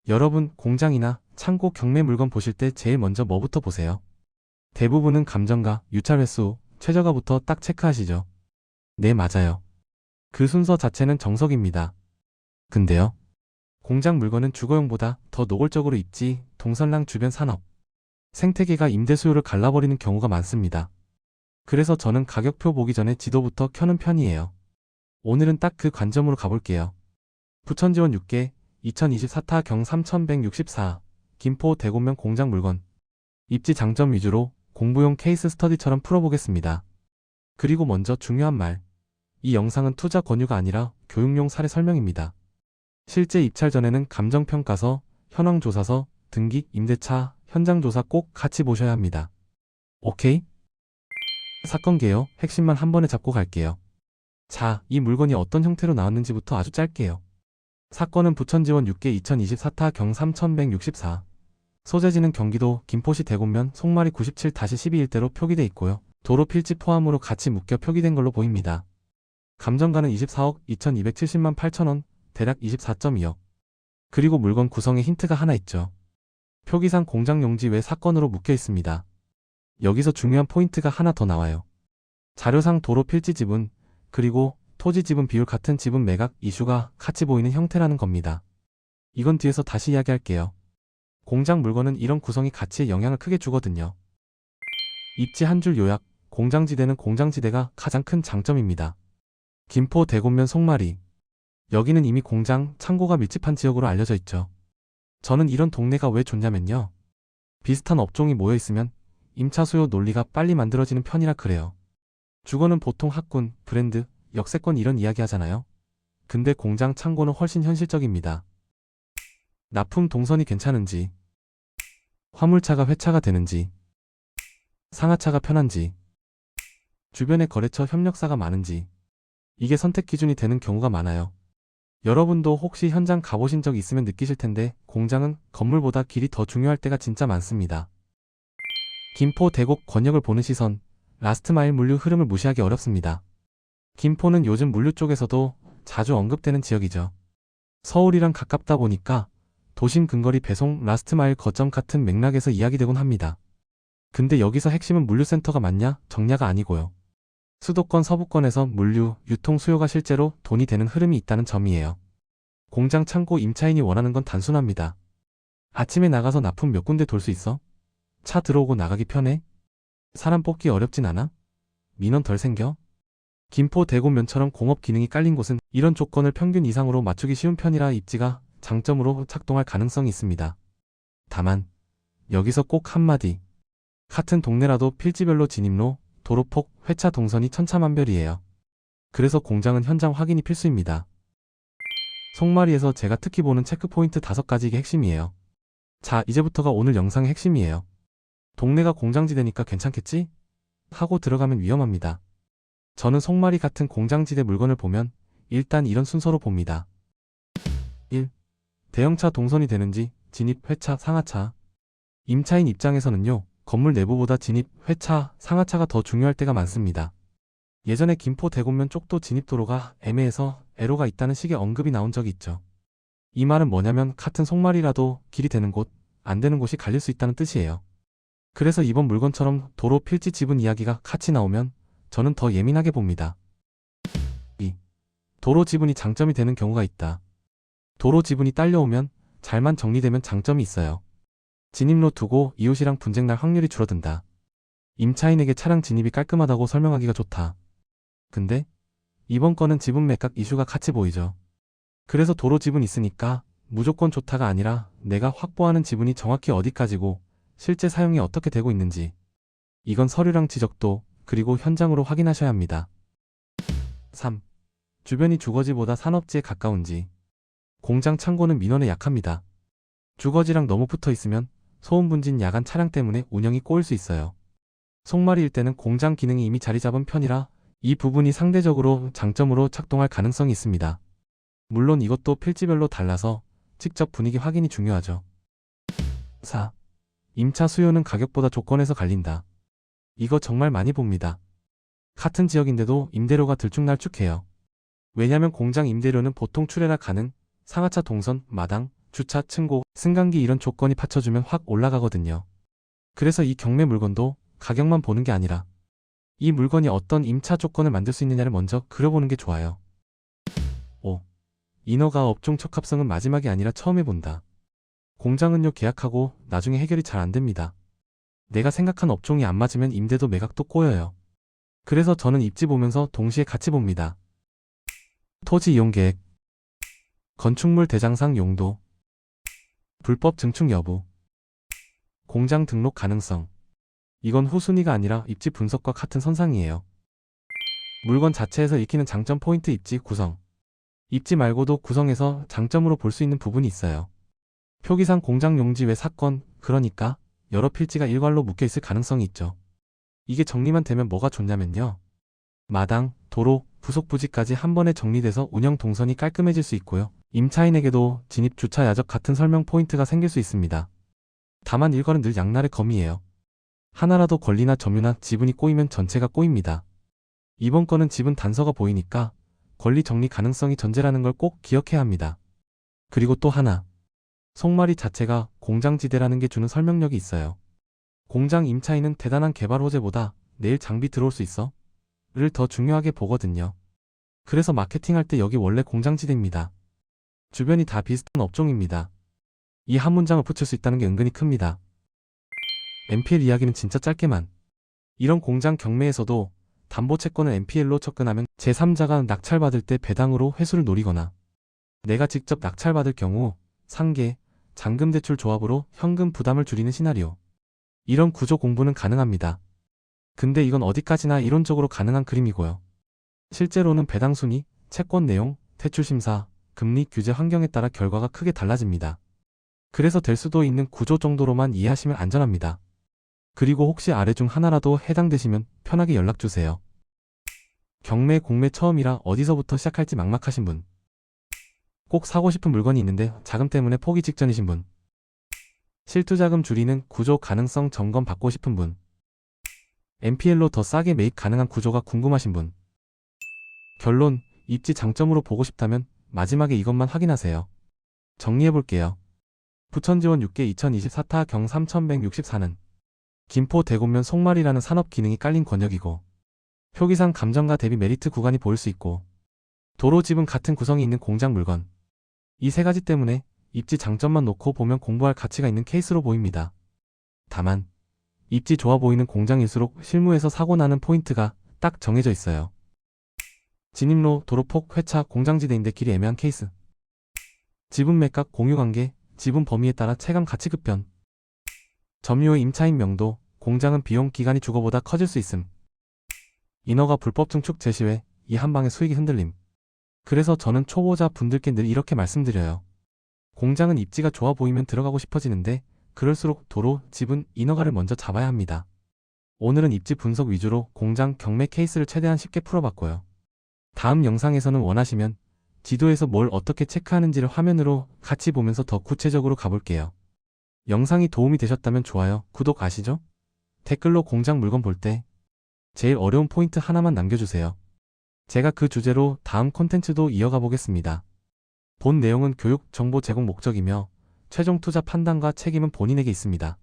여러분, 공장이나 창고 경매 물건 보실 때 제일 먼저 뭐부터 보세요? 대부분은 감정가, 유찰 횟수, 최저가부터 딱 체크하시죠. 네, 맞아요. 그 순서 자체는 정석입니다. 근데요, 공장 물건은 주거용보다 더 노골적으로 입지, 동선랑 주변 산업, 생태계가 임대 수요를 갈라버리는 경우가 많습니다. 그래서 저는 가격표 보기 전에 지도부터 켜는 편이에요. 오늘은 딱 그 관점으로 가볼게요. 부천지원 6개, 2024타 경 3164, 김포 대곡면 공장 물건. 입지 장점 위주로 공부용 케이스 스터디처럼 풀어보겠습니다. 그리고 먼저 중요한 말. 이 영상은 투자 권유가 아니라 교육용 사례 설명입니다. 실제 입찰 전에는 감정평가서, 현황조사서, 등기, 임대차, 현장조사 꼭 같이 보셔야 합니다. 오케이? 사건 개요, 핵심만 한 번에 잡고 갈게요. 자, 이 물건이 어떤 형태로 나왔는지부터 아주 짧게요. 사건은 부천지원 6개 2024타 경 3164. 소재지는 경기도 김포시 대곡면 송마리 97-12 일대로 표기돼 있고요. 도로 필지 포함으로 같이 묶여 표기된 걸로 보입니다. 감정가는 24억 2270만 8천원, 대략 24.2억. 그리고 물건 구성에 힌트가 하나 있죠. 표기상 공장 용지 외 사건으로 묶여 있습니다. 여기서 중요한 포인트가 하나 더 나와요. 자료상 도로 필지 지분, 그리고 토지 지분 비율 같은 지분 매각 이슈가 같이 보이는 형태라는 겁니다. 이건 뒤에서 다시 이야기할게요. 공장 물건은 이런 구성이 가치에 영향을 크게 주거든요. 입지 한 줄 요약, 공장지대는 공장지대가 가장 큰 장점입니다. 김포 대곡면 송마리. 여기는 이미 공장, 창고가 밀집한 지역으로 알려져 있죠. 저는 이런 동네가 왜 좋냐면요. 비슷한 업종이 모여 있으면 임차 수요 논리가 빨리 만들어지는 편이라 그래요. 주거는 보통 학군, 브랜드, 역세권 이런 이야기 하잖아요. 근데 공장 창고는 훨씬 현실적입니다. 납품 동선이 괜찮은지, 화물차가 회차가 되는지, 상하차가 편한지, 주변에 거래처 협력사가 많은지, 이게 선택 기준이 되는 경우가 많아요. 여러분도 혹시 현장 가보신 적 있으면 느끼실 텐데 공장은 건물보다 길이 더 중요할 때가 진짜 많습니다. 김포 대곡 권역을 보는 시선, 라스트마일 물류 흐름을 무시하기 어렵습니다. 김포는 요즘 물류 쪽에서도 자주 언급되는 지역이죠. 서울이랑 가깝다 보니까 도심 근거리 배송 라스트마일 거점 같은 맥락에서 이야기되곤 합니다. 근데 여기서 핵심은 물류센터가 맞냐, 정냐가 아니고요. 수도권 서부권에서 물류, 유통 수요가 실제로 돈이 되는 흐름이 있다는 점이에요. 공장 창고 임차인이 원하는 건 단순합니다. 아침에 나가서 납품 몇 군데 돌 수 있어? 차 들어오고 나가기 편해? 사람 뽑기 어렵진 않아? 민원 덜 생겨? 김포 대곡면처럼 공업 기능이 깔린 곳은 이런 조건을 평균 이상으로 맞추기 쉬운 편이라 입지가 장점으로 작동할 가능성이 있습니다. 다만 여기서 꼭 한마디. 같은 동네라도 필지별로 진입로, 도로폭, 회차 동선이 천차만별이에요. 그래서 공장은 현장 확인이 필수입니다. 송마리에서 제가 특히 보는 체크포인트 5가지 이게 핵심이에요. 자, 이제부터가 오늘 영상의 핵심이에요. 동네가 공장지대니까 괜찮겠지? 하고 들어가면 위험합니다. 저는 송마리 같은 공장지대 물건을 보면 일단 이런 순서로 봅니다. 1. 대형차 동선이 되는지, 진입, 회차, 상하차. 임차인 입장에서는요, 건물 내부보다 진입, 회차, 상하차가 더 중요할 때가 많습니다. 예전에 김포 대곡면 쪽도 진입도로가 애매해서 애로가 있다는 식의 언급이 나온 적이 있죠. 이 말은 뭐냐면 같은 송마리라도 길이 되는 곳, 안 되는 곳이 갈릴 수 있다는 뜻이에요. 그래서 이번 물건처럼 도로 필지 지분 이야기가 같이 나오면 저는 더 예민하게 봅니다. 2. 도로 지분이 장점이 되는 경우가 있다. 도로 지분이 딸려오면 잘만 정리되면 장점이 있어요. 진입로 두고 이웃이랑 분쟁 날 확률이 줄어든다. 임차인에게 차량 진입이 깔끔하다고 설명하기가 좋다. 근데 이번 건은 지분 매각 이슈가 같이 보이죠. 그래서 도로 지분 있으니까 무조건 좋다가 아니라 내가 확보하는 지분이 정확히 어디까지고 실제 사용이 어떻게 되고 있는지, 이건 서류랑 지적도 그리고 현장으로 확인하셔야 합니다. 3. 주변이 주거지보다 산업지에 가까운지. 공장 창고는 민원에 약합니다. 주거지랑 너무 붙어 있으면 소음 분진 야간 차량 때문에 운영이 꼬일 수 있어요. 송마리일 때는 공장 기능이 이미 자리 잡은 편이라 이 부분이 상대적으로 장점으로 작동할 가능성이 있습니다. 물론 이것도 필지별로 달라서 직접 분위기 확인이 중요하죠. 4. 임차 수요는 가격보다 조건에서 갈린다. 이거 정말 많이 봅니다. 같은 지역인데도 임대료가 들쭉날쭉해요. 왜냐면 공장 임대료는 보통 출애락 가능, 상하차 동선, 마당, 주차, 층고, 승강기 이런 조건이 받쳐주면 확 올라가거든요. 그래서 이 경매 물건도 가격만 보는 게 아니라 이 물건이 어떤 임차 조건을 만들 수 있느냐를 먼저 그려보는 게 좋아요. 5. 인허가 업종 적합성은 마지막이 아니라 처음 해본다. 공장은요 계약하고 나중에 해결이 잘 안 됩니다. 내가 생각한 업종이 안 맞으면 임대도 매각도 꼬여요. 그래서 저는 입지 보면서 동시에 같이 봅니다. 토지 이용 계획, 건축물 대장상 용도, 불법 증축 여부, 공장 등록 가능성. 이건 후순위가 아니라 입지 분석과 같은 선상이에요. 물건 자체에서 익히는 장점 포인트 입지 구성. 입지 말고도 구성에서 장점으로 볼 수 있는 부분이 있어요. 표기상 공장 용지 외 사건, 그러니까 여러 필지가 일괄로 묶여있을 가능성이 있죠. 이게 정리만 되면 뭐가 좋냐면요. 마당, 도로, 부속 부지까지 한 번에 정리돼서 운영 동선이 깔끔해질 수 있고요. 임차인에게도 진입 주차 야적 같은 설명 포인트가 생길 수 있습니다. 다만 일괄은 늘 양날의 검이에요. 하나라도 권리나 점유나 지분이 꼬이면 전체가 꼬입니다. 이번 건은 지분 단서가 보이니까 권리 정리 가능성이 전제라는 걸 꼭 기억해야 합니다. 그리고 또 하나. 송마리 자체가 공장지대라는 게 주는 설명력이 있어요. 공장 임차인은 대단한 개발 호재보다 내일 장비 들어올 수 있어? 를 더 중요하게 보거든요. 그래서 마케팅할 때 여기 원래 공장지대입니다. 주변이 다 비슷한 업종입니다. 이 한 문장을 붙일 수 있다는 게 은근히 큽니다. NPL 이야기는 진짜 짧게만. 이런 공장 경매에서도 담보채권을 NPL로 접근하면 제3자가 낙찰받을 때 배당으로 회수를 노리거나 내가 직접 낙찰받을 경우 상계, 잔금대출 조합으로 현금 부담을 줄이는 시나리오. 이런 구조 공부는 가능합니다. 근데 이건 어디까지나 이론적으로 가능한 그림이고요. 실제로는 배당 순위, 채권 내용, 대출 심사, 금리 규제 환경에 따라 결과가 크게 달라집니다. 그래서 될 수도 있는 구조 정도로만 이해하시면 안전합니다. 그리고 혹시 아래 중 하나라도 해당되시면 편하게 연락주세요. 경매, 공매 처음이라 어디서부터 시작할지 막막하신 분. 꼭 사고 싶은 물건이 있는데 자금 때문에 포기 직전이신 분. 실투자금 줄이는 구조 가능성 점검 받고 싶은 분. NPL로 더 싸게 매입 가능한 구조가 궁금하신 분. 결론, 입지 장점으로 보고 싶다면 마지막에 이것만 확인하세요. 정리해볼게요. 부천지원 6개 2024타 경 3164는 김포 대곡면 송마리라는 산업 기능이 깔린 권역이고 표기상 감정가 대비 메리트 구간이 보일 수 있고 도로 지분 같은 구성이 있는 공장 물건. 이 세 가지 때문에 입지 장점만 놓고 보면 공부할 가치가 있는 케이스로 보입니다. 다만 입지 좋아 보이는 공장일수록 실무에서 사고 나는 포인트가 딱 정해져 있어요. 진입로, 도로폭, 회차, 공장지대인데 길이 애매한 케이스. 지분 매각, 공유관계, 지분 범위에 따라 체감 가치 급변. 점유의 임차인 명도, 공장은 비용 기간이 주거보다 커질 수 있음. 인허가 불법 증축 제시회, 이 한방에 수익이 흔들림. 그래서 저는 초보자 분들께 늘 이렇게 말씀드려요. 공장은 입지가 좋아 보이면 들어가고 싶어지는데 그럴수록 도로, 지분, 인허가를 먼저 잡아야 합니다. 오늘은 입지 분석 위주로 공장 경매 케이스를 최대한 쉽게 풀어봤고요. 다음 영상에서는 원하시면 지도에서 뭘 어떻게 체크하는지를 화면으로 같이 보면서 더 구체적으로 가볼게요. 영상이 도움이 되셨다면 좋아요, 구독 아시죠? 댓글로 공장 물건 볼 때 제일 어려운 포인트 하나만 남겨주세요. 제가 그 주제로 다음 콘텐츠도 이어가 보겠습니다. 본 내용은 교육, 정보 제공 목적이며 최종 투자 판단과 책임은 본인에게 있습니다.